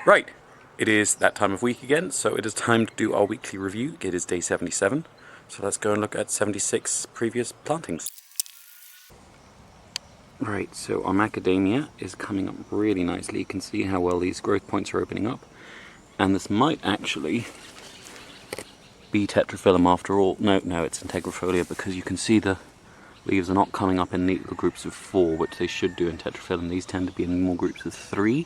Right, it is that time of week again, so it is time to do our weekly review. It is day 77, so let's go and look at 76 previous plantings. Right, so our macadamia is coming up really nicely. You can see how well these growth points are opening up, and this might actually be tetraphyllum after all. No, it's integrifolia, because you can see the leaves are not coming up in neat little groups of 4, which they should do in tetraphyllum. These tend to be in more groups of 3.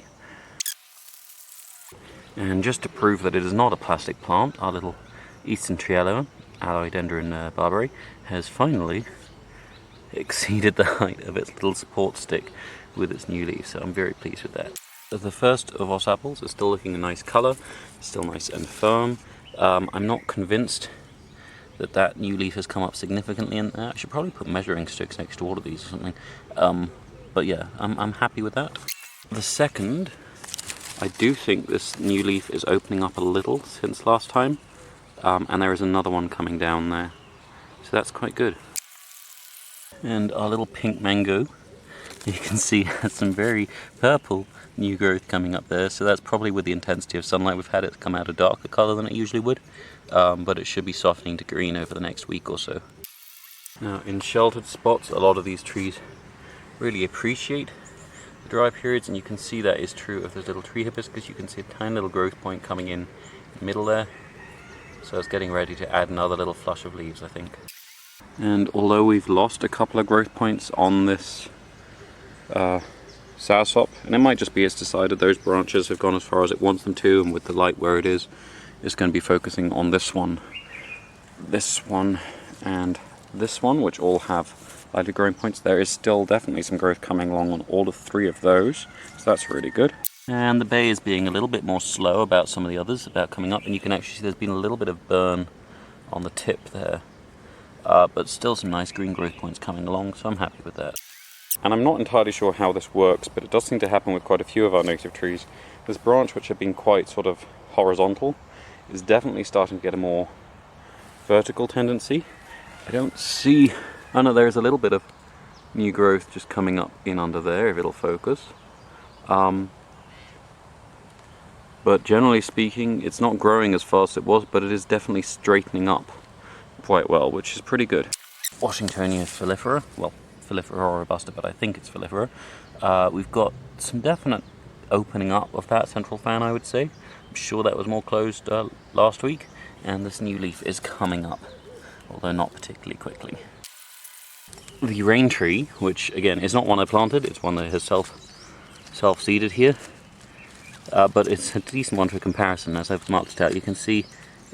And just to prove that it is not a plastic plant, our little Eastern Triello, Aloidendron Barbary, has finally exceeded the height of its little support stick with its new leaves, so I'm very pleased with that. The first of our apples is still looking a nice colour, still nice and firm. I'm not convinced that that new leaf has come up significantly in there. I should probably put measuring sticks next to all of these or something. But yeah, I'm happy with that. The second, I do think this new leaf is opening up a little since last time, and there is another one coming down there, so that's quite good. And our little pink mango, you can see, has some very purple new growth coming up there, so that's probably with the intensity of sunlight. We've had it come out a darker colour than it usually would, but it should be softening to green over the next week or so. Now, in sheltered spots, a lot of these trees really appreciate the dry periods, and you can see that is true of this little tree hibiscus. You can see a tiny little growth point coming in the middle there, so it's getting ready to add another little flush of leaves, I think. And although we've lost a couple of growth points on this soursop, and it might just be it's decided those branches have gone as far as it wants them to, and with the light where it is, it's going to be focusing on this one, and this one, which all have lightly growing points. There is still definitely some growth coming along on all of 3 of those, so that's really good. And the bay is being a little bit more slow about some of the others, about coming up, and you can actually see there's been a little bit of burn on the tip there, but still some nice green growth points coming along, so I'm happy with that. And I'm not entirely sure how this works, but it does seem to happen with quite a few of our native trees. This branch, which had been quite sort of horizontal, is definitely starting to get a more vertical tendency. I don't see... Oh no, there's a little bit of new growth just coming up in under there, if it'll focus. But generally speaking, it's not growing as fast as it was, but it is definitely straightening up quite well, which is pretty good. Washingtonia filifera, well, filifera robusta, but I think it's filifera. We've got some definite opening up of that central fan, I would say. I'm sure that was more closed last week, and this new leaf is coming up, although not particularly quickly. The rain tree, which again is not one I planted, it's one that has self-seeded here, but it's a decent one for comparison. As I've marked it out, you can see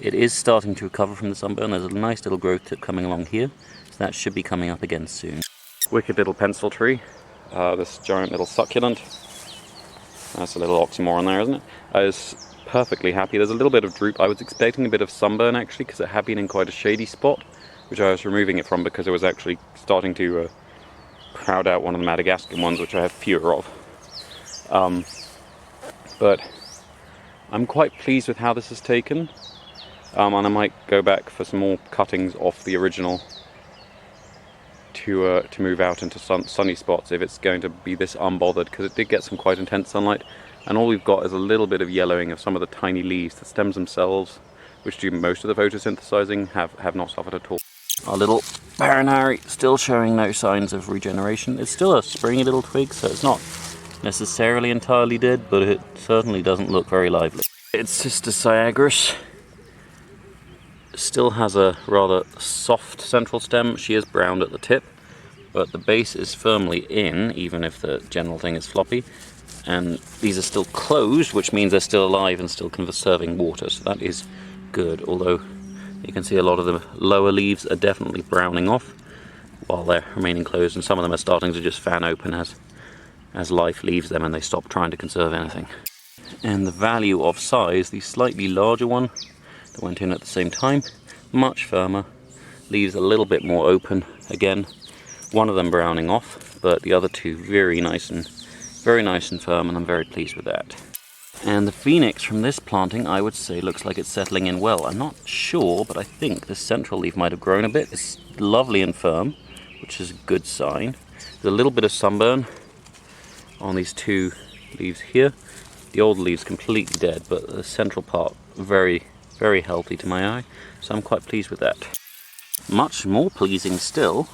it is starting to recover from the sunburn. There's a nice little growth tip coming along here, so that should be coming up again soon. Wicked little pencil tree, this giant little succulent, that's a little oxymoron there, isn't it? I was perfectly happy. There's a little bit of droop. I was expecting a bit of sunburn actually, because it had been in quite a shady spot, which I was removing it from because it was actually starting to crowd out one of the Madagascan ones, which I have fewer of. But I'm quite pleased with how this has taken, and I might go back for some more cuttings off the original to move out into sunny spots if it's going to be this unbothered, because it did get some quite intense sunlight, and all we've got is a little bit of yellowing of some of the tiny leaves. The stems themselves, which do most of the photosynthesizing, have not suffered at all. Our little Parinari still showing no signs of regeneration. It's still a springy little twig, so it's not necessarily entirely dead, but it certainly doesn't look very lively. Its sister Syzygium still has a rather soft central stem. She is browned at the tip, but the base is firmly in, even if the general thing is floppy. And these are still closed, which means they're still alive and still conserving water, so that is good, although you can see a lot of the lower leaves are definitely browning off while they're remaining closed, and some of them are starting to just fan open as life leaves them and they stop trying to conserve anything. And the value of size, the slightly larger one that went in at the same time, much firmer, leaves a little bit more open again, one of them browning off, but the other 2 very nice and firm, and I'm very pleased with that. And the phoenix from this planting, I would say, looks like it's settling in well. I'm not sure, but I think the central leaf might have grown a bit. It's lovely and firm, which is a good sign. There's a little bit of sunburn on these 2 leaves here. The old leaves completely dead, but the central part very, very healthy to my eye, so I'm quite pleased with that. Much more pleasing still,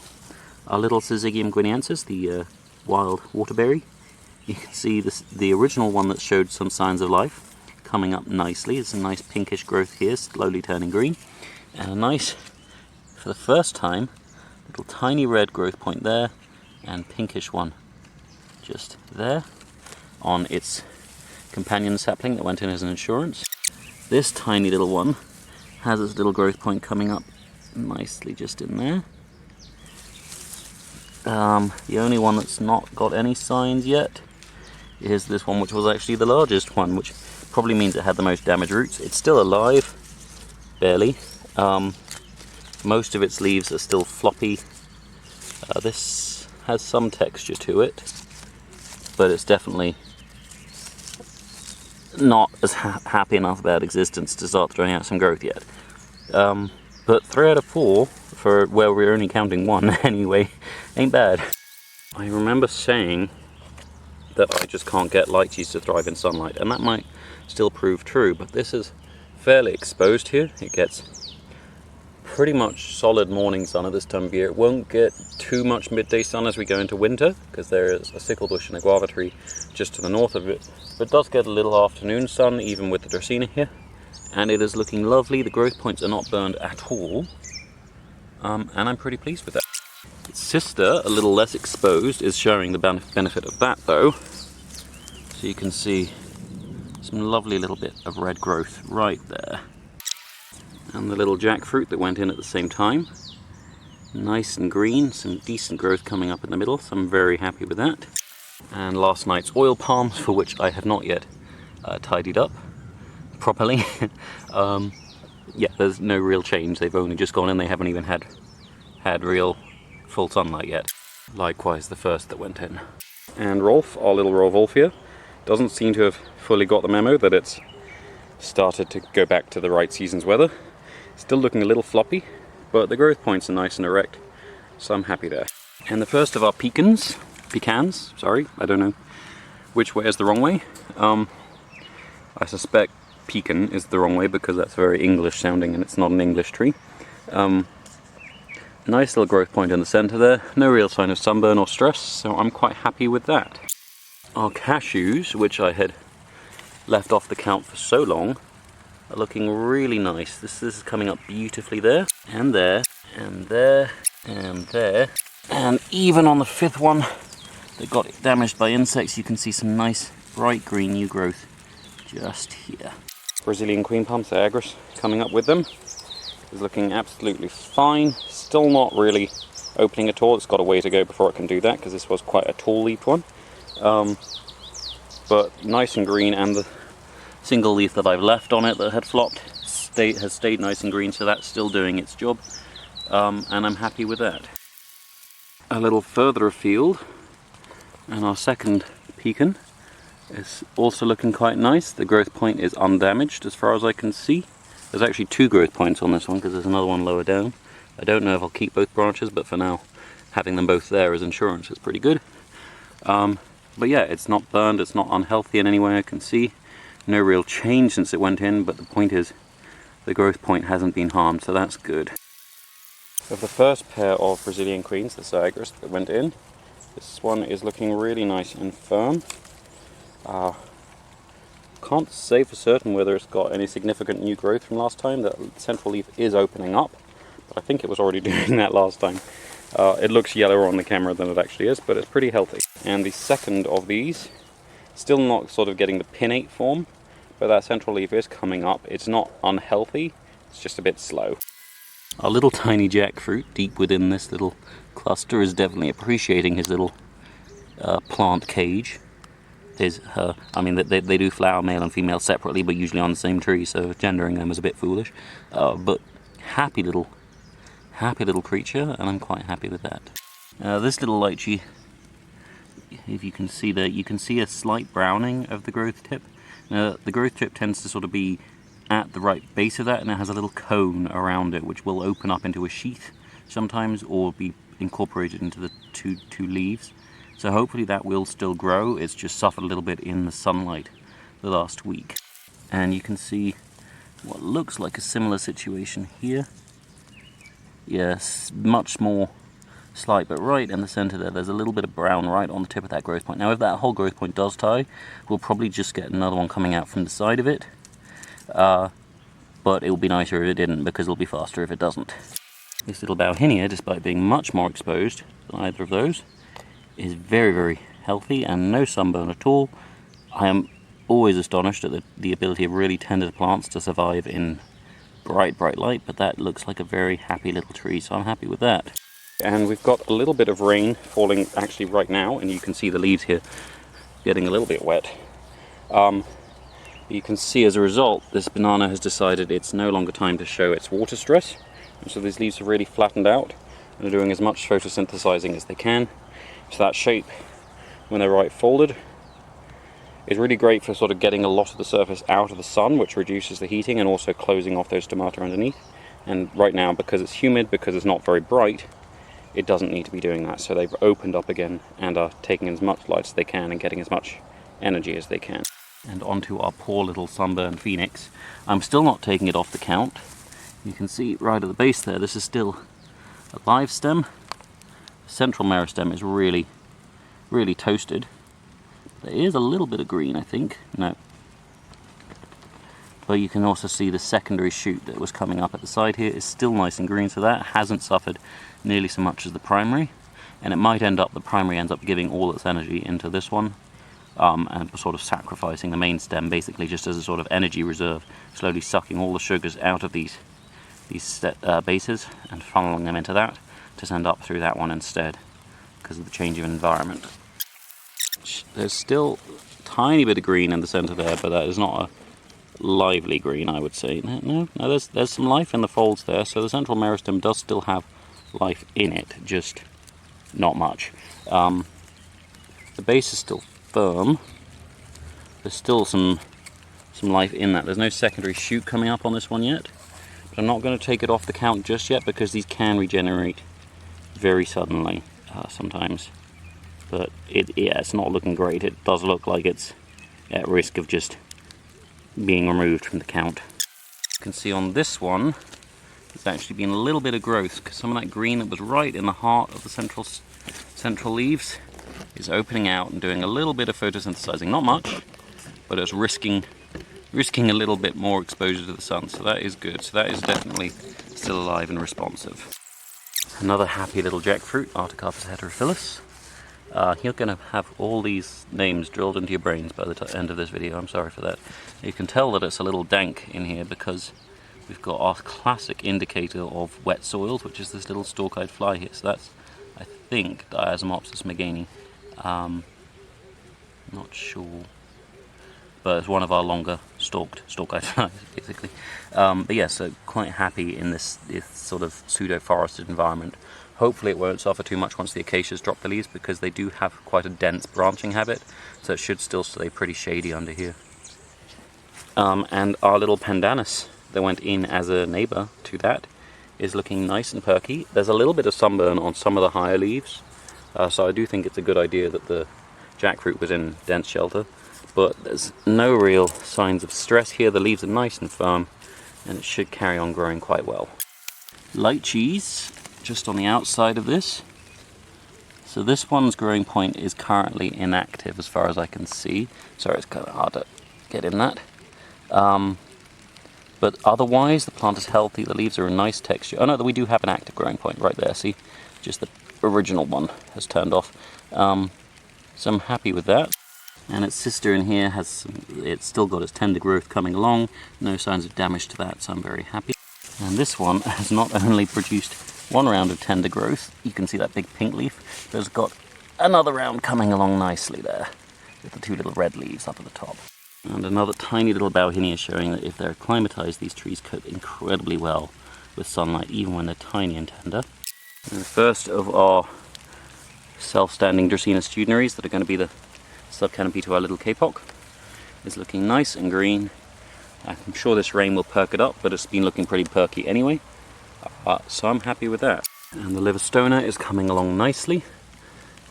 our little Syzygium guineensis, the wild waterberry. You can see this, the original one that showed some signs of life, coming up nicely. There's a nice pinkish growth here, slowly turning green, and a nice, for the first time, little tiny red growth point there, and pinkish one just there on its companion sapling that went in as an insurance. This tiny little one has its little growth point coming up nicely just in there. The only one that's not got any signs yet is this one, which was actually the largest one, which probably means it had the most damaged roots. It's still alive, barely. Most of its leaves are still floppy. This has some texture to it, but it's definitely not as happy enough about existence to start throwing out some growth yet. But 3 out of 4, for where we're only counting 1 anyway, ain't bad. I remember saying that I just can't get lychees to thrive in sunlight, and that might still prove true, but this is fairly exposed here. It gets pretty much solid morning sun at this time of year. It won't get too much midday sun as we go into winter, because there is a sickle bush and a guava tree just to the north of it. But it does get a little afternoon sun, even with the Dracaena here, and it is looking lovely. The growth points are not burned at all, and I'm pretty pleased with that. Its sister, a little less exposed, is showing the benefit of that though. So you can see some lovely little bit of red growth right there. And the little jackfruit that went in at the same time. Nice and green, some decent growth coming up in the middle, so I'm very happy with that. And last night's oil palms, for which I have not yet tidied up properly. Yeah, there's no real change. They've only just gone in, they haven't even had real full sunlight yet. Likewise the first that went in. And Rolf, our little Rolvolfia, doesn't seem to have fully got the memo that it's started to go back to the right season's weather. Still looking a little floppy, but the growth points are nice and erect, so I'm happy there. And the first of our pecans, sorry, I don't know which way is the wrong way. I suspect pecan is the wrong way because that's very English sounding and it's not an English tree. Nice little growth point in the center there, no real sign of sunburn or stress, so I'm quite happy with that. Our cashews, which I had left off the count for so long, are looking really nice. This is coming up beautifully there, and there, and there, and there. And even on the 5th one that got damaged by insects, you can see some nice bright green new growth just here. Brazilian queen palm, Syzygium, coming up with them. Is looking absolutely fine. Still not really opening at all. It's got a way to go before it can do that, because this was quite a tall leafed one. But nice and green, and the single leaf that I've left on it that had flopped has stayed nice and green, so that's still doing its job, and I'm happy with that. A little further afield, and our second pecan is also looking quite nice. The growth point is undamaged as far as I can see. There's actually 2 growth points on this one because there's another one lower down. I don't know if I'll keep both branches, but for now having them both there as insurance is pretty good. But yeah, it's not burned, it's not unhealthy in any way I can see. No real change since it went in, but the point is the growth point hasn't been harmed, so that's good. Of the first pair of Brazilian queens, the Syzygium that went in, this one is looking really nice and firm. Can't say for certain whether it's got any significant new growth from last time. The central leaf is opening up, but I think it was already doing that last time. It looks yellower on the camera than it actually is, but it's pretty healthy. And the second of these, still not sort of getting the pinnate form, but that central leaf is coming up. It's not unhealthy, it's just a bit slow. Our little tiny jackfruit deep within this little cluster is definitely appreciating his little plant cage. I mean, they do flower male and female separately, but usually on the same tree, so gendering them is a bit foolish. But happy little creature, and I'm quite happy with that. This little lychee, if you can see there, you can see a slight browning of the growth tip. Now, the growth tip tends to sort of be at the right base of that, and it has a little cone around it, which will open up into a sheath sometimes, or be incorporated into the two leaves. So hopefully that will still grow. It's just suffered a little bit in the sunlight the last week. And you can see what looks like a similar situation here. Yes, much more slight, but right in the center there's a little bit of brown right on the tip of that growth point. Now if that whole growth point does tie, we'll probably just get another one coming out from the side of it. But it will be nicer if it didn't, because it'll be faster if it doesn't. This little Bauhinia, despite being much more exposed than either of those, is very, very healthy and no sunburn at all. I am always astonished at the ability of really tender plants to survive in bright, bright light, but that looks like a very happy little tree, so I'm happy with that. And we've got a little bit of rain falling actually right now, and you can see the leaves here getting a little bit wet. You can see as a result, this banana has decided it's no longer time to show its water stress. And so these leaves have really flattened out and are doing as much photosynthesizing as they can. So that shape, when they're right folded, is really great for sort of getting a lot of the surface out of the sun, which reduces the heating and also closing off those stomata underneath. And right now, because it's humid, because it's not very bright, it doesn't need to be doing that. So they've opened up again and are taking as much light as they can and getting as much energy as they can. And onto our poor little sunburned phoenix. I'm still not taking it off the count. You can see right at the base there, this is still a live stem. The central meristem is really, really toasted. There is a little bit of green, I think. No. But you can also see the secondary shoot that was coming up at the side here is still nice and green, so that hasn't suffered nearly so much as the primary. And it might end up, the primary ends up giving all its energy into this one. And sort of sacrificing the main stem basically just as a sort of energy reserve, slowly sucking all the sugars out of these bases and funneling them into that to send up through that one instead because of the change of environment. There's still a tiny bit of green in the center there, but that is not a lively green, I would say. No, there's some life in the folds there, so the central meristem does still have life in it, just not much. The base is still firm. There's still some life in that. There's no secondary shoot coming up on this one yet, but I'm not going to take it off the count just yet because these can regenerate very suddenly sometimes. But it's not looking great. It does look like it's at risk of just being removed from the count. You can see on this one there's actually been a little bit of growth because some of that green that was right in the heart of the central leaves is opening out and doing a little bit of photosynthesizing. Not much, but it's risking a little bit more exposure to the sun, so that is good. So that is definitely still alive and responsive. Another happy little jackfruit, Artocarpus heterophyllus. You're going to have all these names drilled into your brains by the end of this video. I'm sorry for that. You can tell that it's a little dank in here because we've got our classic indicator of wet soils, which is this little stalk-eyed fly here. So that's, I think, Diazomopsis megani. Not sure, but it's one of our longer stalk-eyed flies, basically. But yeah, so quite happy in this sort of pseudo-forested environment. Hopefully it won't suffer too much once the acacias drop the leaves, because they do have quite a dense branching habit, so it should still stay pretty shady under here. And our little pandanus that went in as a neighbour to that is looking nice and perky. There's a little bit of sunburn on some of the higher leaves, so I do think it's a good idea that the jackfruit was in dense shelter, but there's no real signs of stress here. The leaves are nice and firm, and it should carry on growing quite well. Lychees, just on the outside of this. So this one's growing point is currently inactive as far as I can see. Sorry, it's kind of hard to get in that. But otherwise, the plant is healthy. The leaves are a nice texture. Oh no, we do have an active growing point right there. See, just the original one has turned off. So I'm happy with that. And its sister in here it's still got its tender growth coming along. No signs of damage to that, so I'm very happy. And this one has not only produced one round of tender growth, you can see that big pink leaf, but it's got another round coming along nicely there, with the two little red leaves up at the top. And another tiny little Bauhinia showing that if they're acclimatized, these trees cope incredibly well with sunlight, even when they're tiny and tender. And the first of our self-standing Dracaena studinaries that are going to be the subcanopy to our little kapok is looking nice and green. I'm sure this rain will perk it up, but it's been looking pretty perky anyway, so I'm happy with that. And the Livistona is coming along nicely.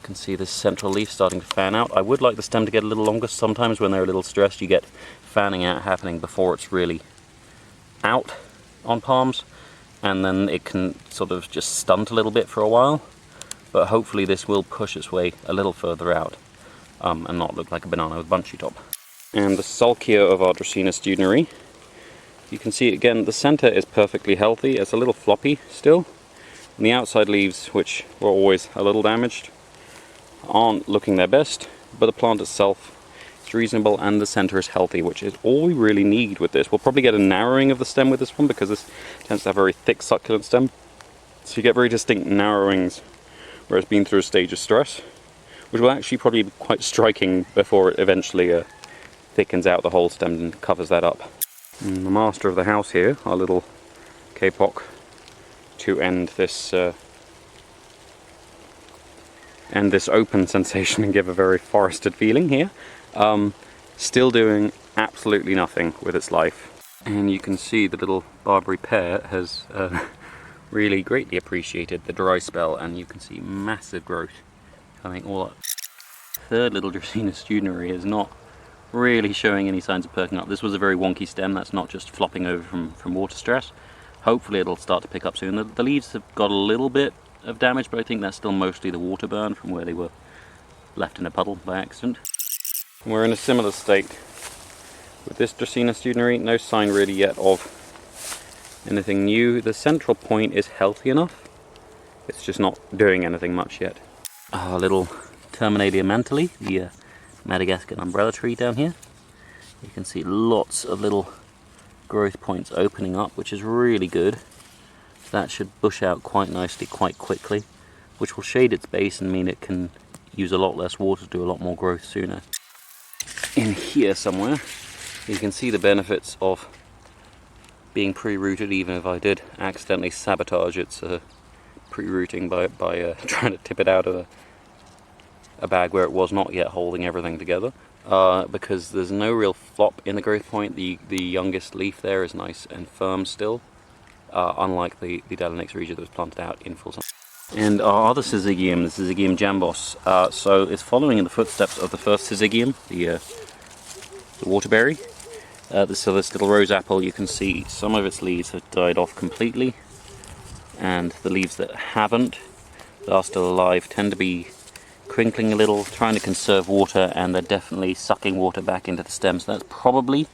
You can see this central leaf starting to fan out. I would like the stem to get a little longer. Sometimes when they're a little stressed you get fanning out happening before it's really out on palms, and then it can sort of just stunt a little bit for a while. But hopefully this will push its way a little further out and not look like a banana with bunchy top. And the sulkier of our Dracaena studinary, you can see again the center is perfectly healthy. It's a little floppy still, and the outside leaves, which were always a little damaged, aren't looking their best, but the plant itself is reasonable and the center is healthy, which is all we really need with this. We'll probably get a narrowing of the stem with this one because this tends to have a very thick succulent stem, so you get very distinct narrowings where it's been through a stage of stress, which will actually probably be quite striking before it eventually thickens out the whole stem and covers that up. And the master of the house here, our little kapok, to end this open sensation and give a very forested feeling here, still doing absolutely nothing with its life. And you can see the little Barbary pear has really greatly appreciated the dry spell, and you can see massive growth coming all up. Third little Dracaena studinary is not really showing any signs of perking up. This was a very wonky stem, that's not just flopping over from water stress. Hopefully it'll start to pick up soon. The leaves have got a little bit of damage, but I think that's still mostly the water burn from where they were left in a puddle by accident. We're in a similar state with this Dracaena studinary. No sign really yet of anything new. The central point is healthy enough, it's just not doing anything much yet. Our little Terminalia manteli, the Madagascar umbrella tree down here. You can see lots of little growth points opening up, which is really good. That should bush out quite nicely quite quickly, which will shade its base and mean it can use a lot less water to do a lot more growth sooner. In here somewhere you can see the benefits of being pre-rooted, even if I did accidentally sabotage its pre-rooting by trying to tip it out of a bag where it was not yet holding everything together, because there's no real flop in the growth point. The youngest leaf there is nice and firm still, unlike the Delanex regia that was planted out in full sun. And our other Syzygium, the Syzygium jambos, so it's following in the footsteps of the first Syzygium, the Waterberry. So this little rose apple, you can see some of its leaves have died off completely, and the leaves that haven't, that are still alive, tend to be crinkling a little, trying to conserve water, and they're definitely sucking water back into the stems. So that's probably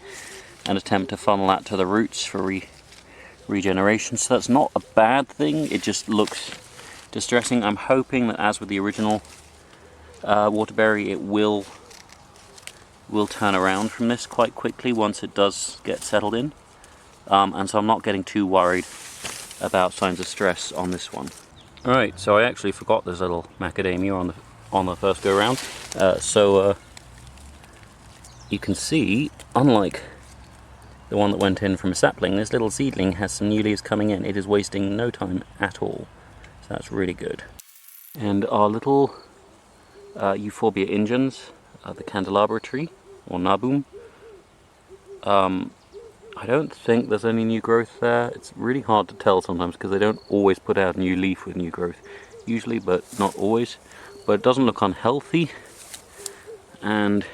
an attempt to funnel that to the roots for regeneration. So that's not a bad thing, it just looks distressing. I'm hoping that, as with the original Waterberry, it will turn around from this quite quickly once it does get settled in, and so I'm not getting too worried about signs of stress on this one. Alright, so I actually forgot there's a little macadamia on the first go round, so you can see, unlike the one that went in from a sapling, this little seedling has some new leaves coming in. It is wasting no time at all, so that's really good. And our little Euphorbia ingens, the candelabra tree, or nabum. I don't think there's any new growth there. It's really hard to tell sometimes because they don't always put out a new leaf with new growth. Usually, but not always. But it doesn't look unhealthy. And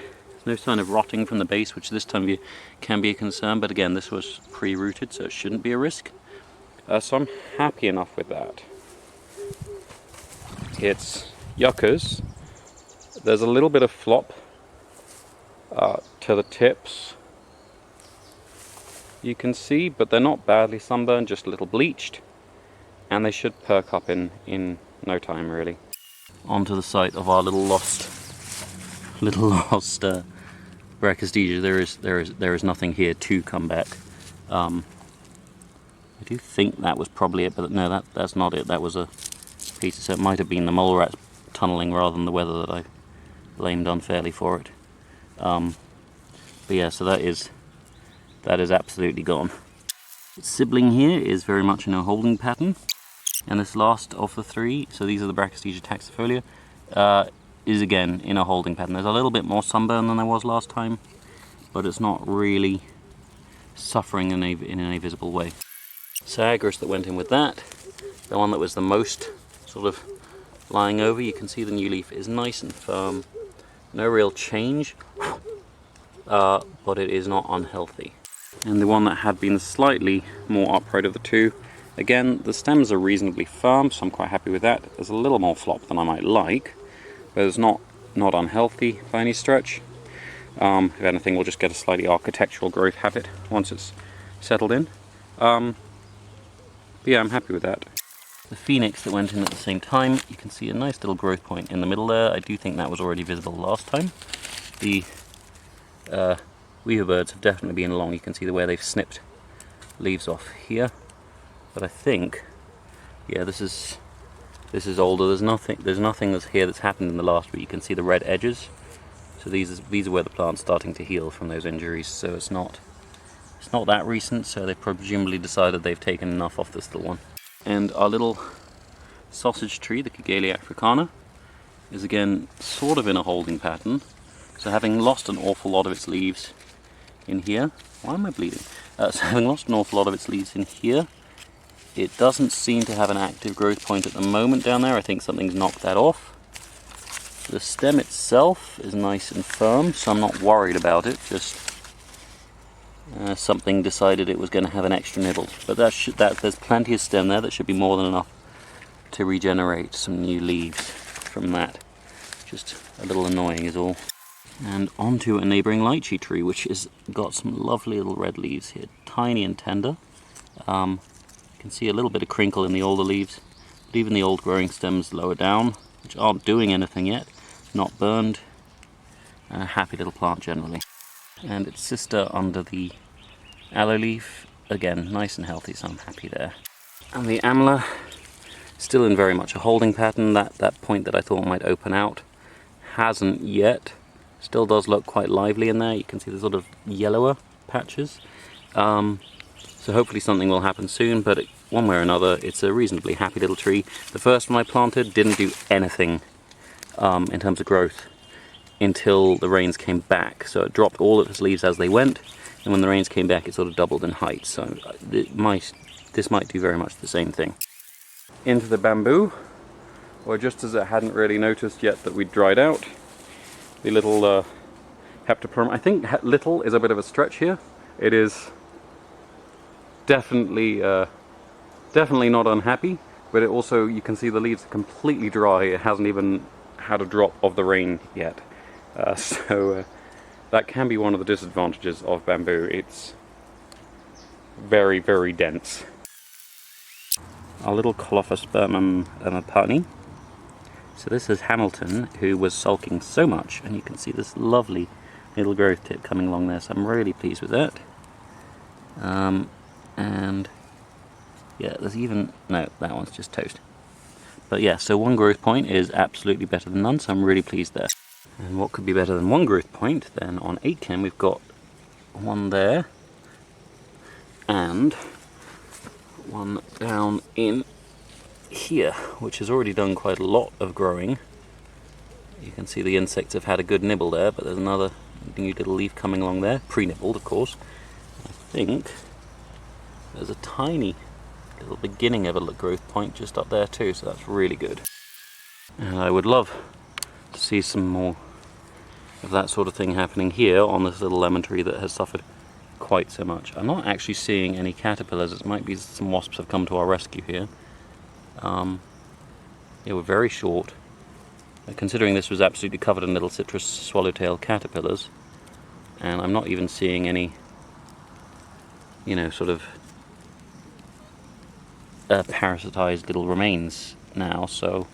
there's no sign of rotting from the base, which this time can be a concern. But again, this was pre-rooted, so it shouldn't be a risk. So I'm happy enough with that. It's yuccas. There's a little bit of flop to the tips, you can see, but they're not badly sunburned, just a little bleached, and they should perk up in no time really. Onto the site of our little lost Brachystegia. There is nothing here to come back. I do think that was probably it, but no, that's not it. That was a piece, so it might have been the mole rats tunneling rather than the weather that I blamed unfairly for it. But yeah, so that is absolutely gone. Its sibling here is very much in a holding pattern, and this last of the three, so these are the Brachystegia taxifolia, is again in a holding pattern. There's a little bit more sunburn than there was last time, but it's not really suffering in any visible way. Syagris that went in with that, the one that was the most sort of lying over. You can see the new leaf is nice and firm. No real change, but it is not unhealthy. And the one that had been slightly more upright of the two, again, the stems are reasonably firm, so I'm quite happy with that. There's a little more flop than I might like, but it's not unhealthy by any stretch. If anything, we'll just get a slightly architectural growth habit once it's settled in. But yeah, I'm happy with that. The phoenix that went in at the same time, you can see a nice little growth point in the middle there. I do think that was already visible last time. The weaver birds have definitely been along. You can see the way they've snipped leaves off here. But I think, yeah, this is older. There's nothing that's here that's happened in the last week. You can see the red edges. So these are where the plant's starting to heal from those injuries. So it's not that recent. So they've presumably decided they've taken enough off this little one. And our little sausage tree, the Camellia africana, is again sort of in a holding pattern. So having lost an awful lot of its leaves in here, why am I bleeding? So having lost an awful lot of its leaves in here, it doesn't seem to have an active growth point at the moment down there. I think something's knocked that off. The stem itself is nice and firm, so I'm not worried about it. Just something decided it was going to have an extra nibble. But there's plenty of stem there. That should be more than enough to regenerate some new leaves from that. Just a little annoying is all. And onto a neighbouring lychee tree, which has got some lovely little red leaves here, tiny and tender. You can see a little bit of crinkle in the older leaves, but even the old growing stems lower down, which aren't doing anything yet, not burned. A happy little plant generally. And its sister under the aloe leaf, again nice and healthy, so I'm happy there. And the amla, still in very much a holding pattern. That point that I thought might open out hasn't yet. Still does look quite lively in there. You can see the sort of yellower patches. So hopefully something will happen soon, but one way or another, it's a reasonably happy little tree. The first one I planted didn't do anything in terms of growth until the rains came back. So it dropped all of its leaves as they went, and when the rains came back, it sort of doubled in height. So this might do very much the same thing. Into the bamboo, or just as it hadn't really noticed yet that we'd dried out, the little Heptaperm. I think little is a bit of a stretch here. It is definitely not unhappy, but it also, you can see the leaves are completely dry. It hasn't even had a drop of the rain yet. So that can be one of the disadvantages of bamboo. It's very, very dense. Our little Colophospermum Parinari. So this is Hamilton, who was sulking so much, and you can see this lovely little growth tip coming along there, so I'm really pleased with that. And yeah, there's even, no, that one's just toast. But yeah, so one growth point is absolutely better than none, so I'm really pleased there. And what could be better than one growth point? Then on Aitken we've got one there, and one down in here, which has already done quite a lot of growing. You can see the insects have had a good nibble there, but there's another new little leaf coming along there, pre-nibbled of course. I think there's a tiny little beginning of a growth point just up there too, so that's really good. And I would love to see some more of that sort of thing happening here on this little lemon tree that has suffered quite so much. I'm not actually seeing any caterpillars. It might be some wasps have come to our rescue here. Yeah, we're very short. Considering this was absolutely covered in little citrus swallowtail caterpillars, and I'm not even seeing any, you know, sort of parasitized little remains now, so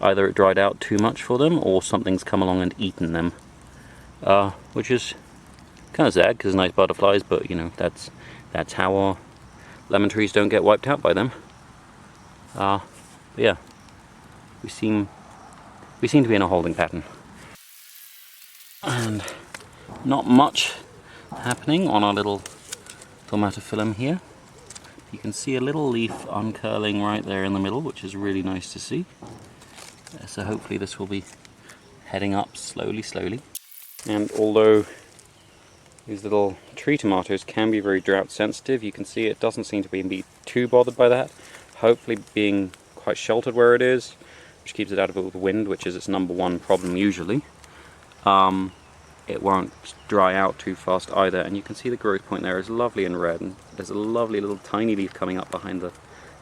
either it dried out too much for them or something's come along and eaten them, which is kind of sad because nice butterflies, but you know, that's how our lemon trees don't get wiped out by them. But yeah, we seem to be in a holding pattern, and not much happening on our little tomatophyllum here. You can see a little leaf uncurling right there in the middle, which is really nice to see. So hopefully this will be heading up slowly. And although these little tree tomatoes can be very drought sensitive, you can see it doesn't seem to be too bothered by that. Hopefully being quite sheltered where it is, which keeps it out of all the wind, which is its #1 problem usually. It won't dry out too fast either, and you can see the growth point there is lovely and red, and there's a lovely little tiny leaf coming up behind the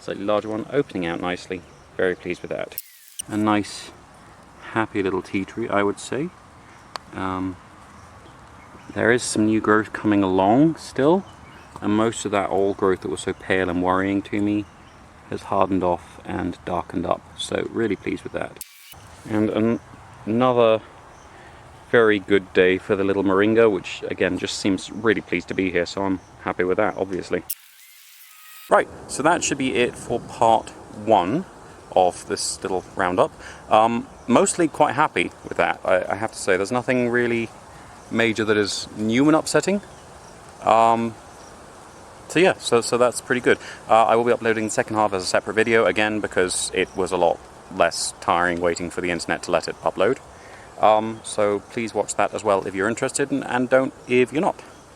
slightly larger one, opening out nicely. Very pleased with that. A nice, happy little tea tree, I would say. There is some new growth coming along still, and most of that old growth that was so pale and worrying to me has hardened off and darkened up, so really pleased with that. And another very good day for the little moringa, which again just seems really pleased to be here, so I'm happy with that, obviously. Right, so that should be it for part 1 of this little roundup. Mostly quite happy with that, I have to say. There's nothing really major that is new and upsetting. So yeah, so that's pretty good. I will be uploading the second half as a separate video, again, because it was a lot less tiring waiting for the internet to let it upload. So please watch that as well if you're interested, and don't if you're not.